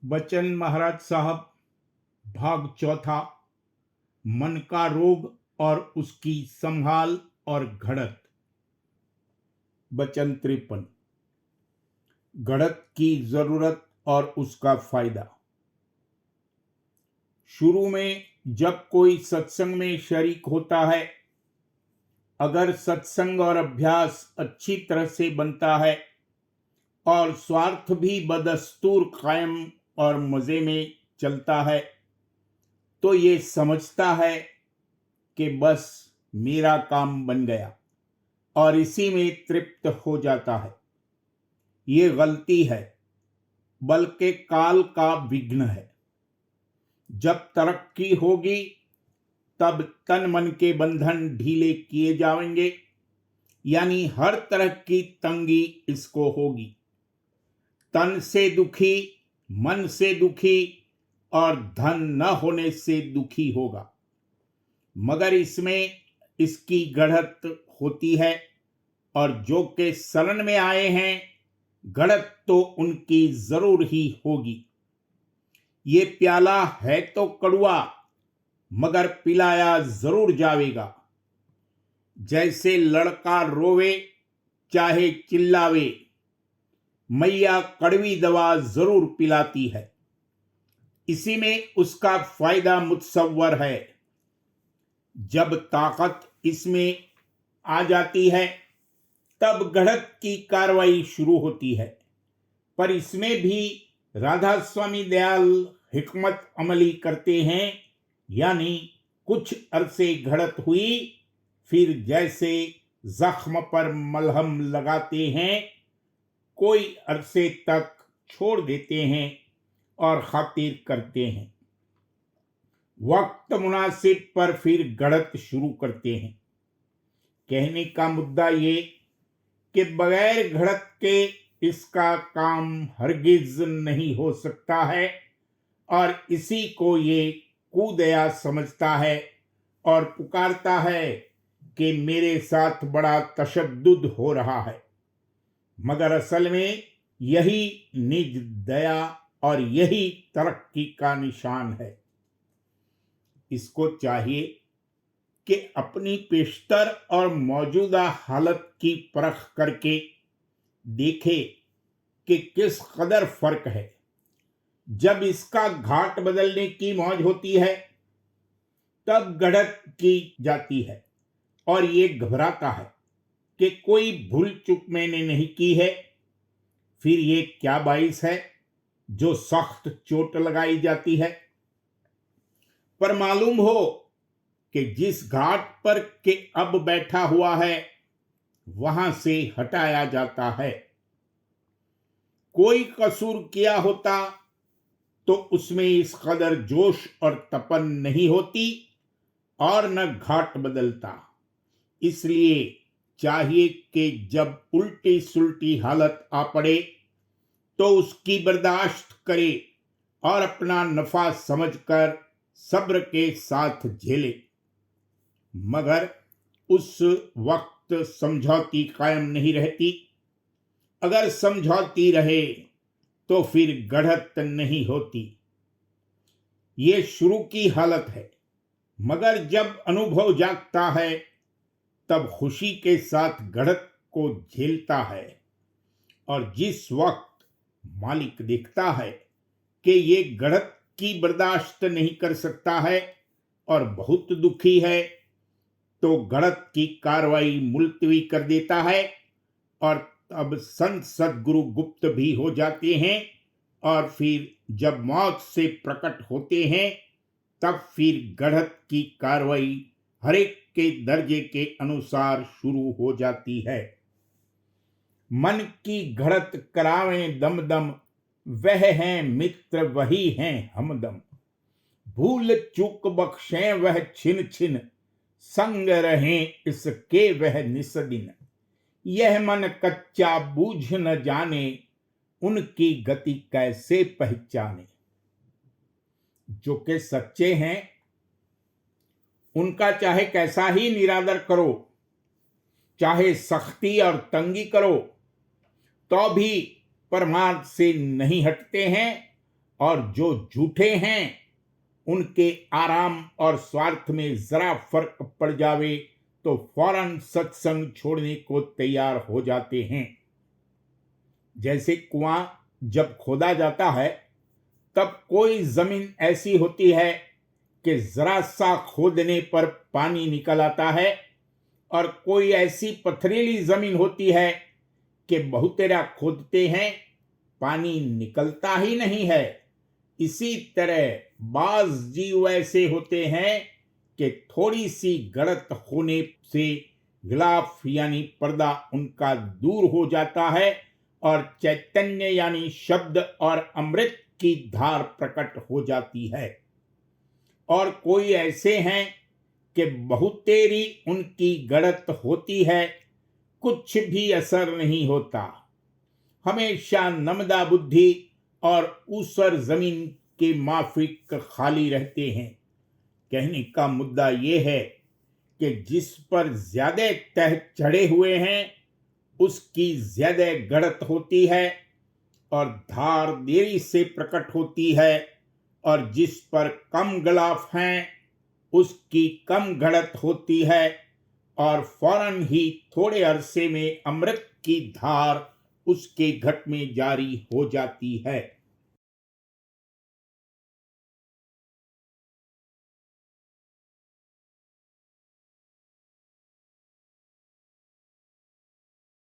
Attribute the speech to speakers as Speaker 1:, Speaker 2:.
Speaker 1: बच्चन महाराज साहब, भाग चौथा। मन का रोग और उसकी संभाल और घड़त। वचन 53। घड़त की जरूरत और उसका फायदा। शुरू में जब कोई सत्संग में शरीक होता है, अगर सत्संग और अभ्यास अच्छी तरह से बनता है और स्वार्थ भी बदस्तूर कायम और मजे में चलता है, तो ये समझता है कि बस मेरा काम बन गया और इसी में तृप्त हो जाता है। ये गलती है, बल्कि काल का विघ्न है। जब तरक्की होगी तब तन मन के बंधन ढीले किए जाएंगे, यानी हर तरह की तंगी इसको होगी। तन से दुखी, मन से दुखी और धन न होने से दुखी होगा। मगर इसमें इसकी घड़त होती है, और जो के शरण में आए हैं, घड़त तो उनकी जरूर ही होगी। ये प्याला है तो कड़वा, मगर पिलाया जरूर जावेगा। जैसे लड़का रोवे चाहे चिल्लावे, मैया कड़वी दवा जरूर पिलाती है। इसी में उसका फायदा मुतसव्वर है। जब ताकत इसमें आ जाती है, तब घड़त की कार्रवाई शुरू होती है। पर इसमें भी राधा स्वामी दयाल हिकमत अमली करते हैं, यानी कुछ अरसे घड़त हुई, फिर जैसे जख्म पर मलहम लगाते हैं, कोई अरसे तक छोड़ देते हैं और खातिर करते हैं। वक्त मुनासिब पर फिर घड़त शुरू करते हैं। कहने का मुद्दा ये कि बगैर घड़त के इसका काम हरगिज नहीं हो सकता है, और इसी को ये कुदया समझता है और पुकारता है कि मेरे साथ बड़ा तशद्दुद हो रहा है। मगर असल में यही निज दया और यही तरक्की का निशान है। इसको चाहिए कि अपनी पेशतर और मौजूदा हालत की परख करके देखे कि किस कदर फर्क है। जब इसका घाट बदलने की मौज होती है, तब घड़त की जाती है और ये घबराता है कि कोई भूल चूक मैंने नहीं की है। फिर ये क्या बाइस है जो सख्त चोट लगाई जाती है। पर मालूम हो कि जिस घाट पर के अब बैठा हुआ है, वहां से हटाया जाता है। कोई कसूर किया होता तो उसमें इस कदर जोश और तपन नहीं होती और न घाट बदलता। इसलिए चाहिए कि जब उल्टी सुल्टी हालत आ पड़े तो उसकी बर्दाश्त करे और अपना नफा समझकर सब्र के साथ झेले। मगर उस वक्त समझौती कायम नहीं रहती। अगर समझौती रहे तो फिर घड़त नहीं होती। ये शुरू की हालत है, मगर जब अनुभव जागता है, तब खुशी के साथ घड़त को झेलता है। और जिस वक्त मालिक देखता है कि ये घड़त की बर्दाश्त नहीं कर सकता है और बहुत दुखी है, तो घड़त की कार्रवाई मुलतवी कर देता है, और तब संत सदगुरु गुप्त भी हो जाते हैं। और फिर जब मौत से प्रकट होते हैं, तब फिर घड़त की कार्रवाई हरेक के दर्जे के अनुसार शुरू हो जाती है। मन की घड़त करावें दम दम, वह हैं मित्र वही हैं हमदम। भूल चूक बख्शें वह छिन छिन, संग रहें इसके वह निसदिन। यह मन कच्चा बूझ न जाने, उनकी गति कैसे पहचाने। जो के सच्चे हैं, उनका चाहे कैसा ही निरादर करो, चाहे सख्ती और तंगी करो, तो भी परमार्थ से नहीं हटते हैं और जो झूठे हैं उनके आराम और स्वार्थ में जरा फर्क पड़ जावे तो फौरन सत्संग छोड़ने को तैयार हो जाते हैं। जैसे कुआं जब खोदा जाता है तब कोई जमीन ऐसी होती है कि जरा सा खोदने पर पानी निकल आता है, और कोई ऐसी पथरीली जमीन होती है कि बहुतेरा खोदते हैं पानी निकलता ही नहीं है। इसी तरह बाज जीव ऐसे होते हैं कि थोड़ी सी गलत होने से गिलाफ यानी पर्दा उनका दूर हो जाता है और चैतन्य यानी शब्द और अमृत की धार प्रकट हो जाती है। और कोई ऐसे हैं कि बहुतेरी उनकी गलत होती है, कुछ भी असर नहीं होता, हमेशा नमदा बुद्धि और ऊसर जमीन के माफिक खाली रहते हैं। कहने का मुद्दा यह है कि जिस पर ज्यादा तह चढ़े हुए हैं उसकी ज्यादा गड़त होती है और धार देरी से प्रकट होती है, और जिस पर कम गलाफ हैं उसकी कम गड़त होती है और फौरन ही थोड़े अरसे में अमृत की धार उसके घट में जारी हो जाती है।